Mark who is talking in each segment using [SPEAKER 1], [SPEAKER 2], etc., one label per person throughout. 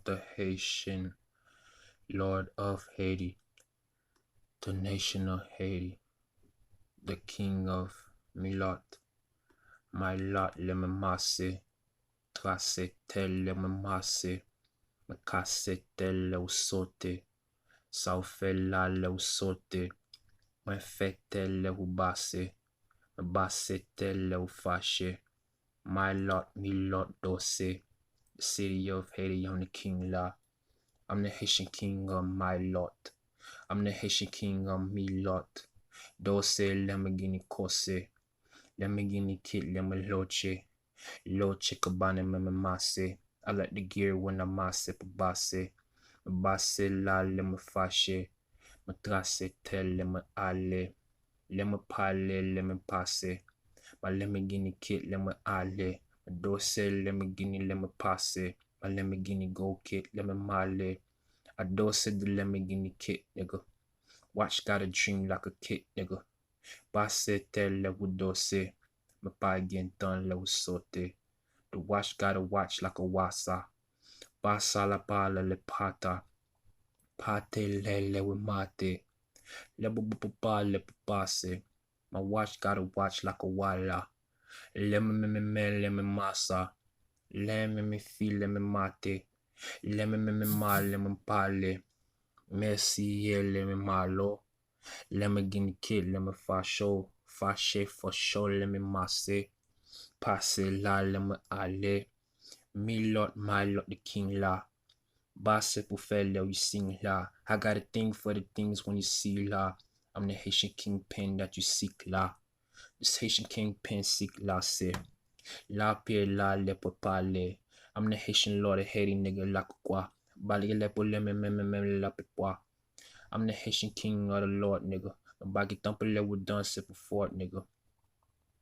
[SPEAKER 1] the Haitian, Lord of Haiti, the nation of Haiti, the king of Milot. My lot le me masse, trace tel le me masse, me casse tel le ou saute, sa ou fait la le ou saute, me fait tel le ou basse, me basse tel le ou fâché. My lot, me lot doce, the city of Haiti, I'm the king la. I'm the Haitian king of my lot. I'm the Haitian king of me lot. Doce Lamborghini Corse. Lamborghini kit Lamborghini Loche cabane me masse. I like the gear when I masse per basse. Me basse la le me fâche. Me trace tel le me ale. Le me parle le me passe. My Lamborghini kit le me ale. Me doce Lamborghini le me passe. My Lamborghini go kit le me male. I dose the Lamborghini kit, nigga. Watch got a dream like a kid, nigga. Passe tel le vous dose. Me pas again done le vous saute. The watch got a watch like a wasa. Pasa la pala le pata. Pate le we mate. Le bu le passe. My watch got a watch like a wala. Le me masa. Le me feel le me mate. Le me mal le me pale. Merci le me malo. Le me guinea kid le me fasho. Fâché for sure le me masse. Passe la le me ale. Me lot my lot the king la. Basse pour faire le you sing la. I got a thing for the things when you see la. I'm the Haitian kingpin that you seek la. This Haitian kingpin seek la say. La pierre la le pour parler. I'm the Haitian lord of Haiti nigga la quoi. Bali le pour le me la pepoa. I'm the Haitian king of the lord nigga. Bagi tamper le would dance pour fort nigga.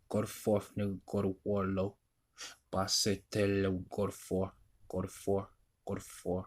[SPEAKER 1] Go to fourth nigga, go to war low. Passe tel le go to four. Go to four. Go to four.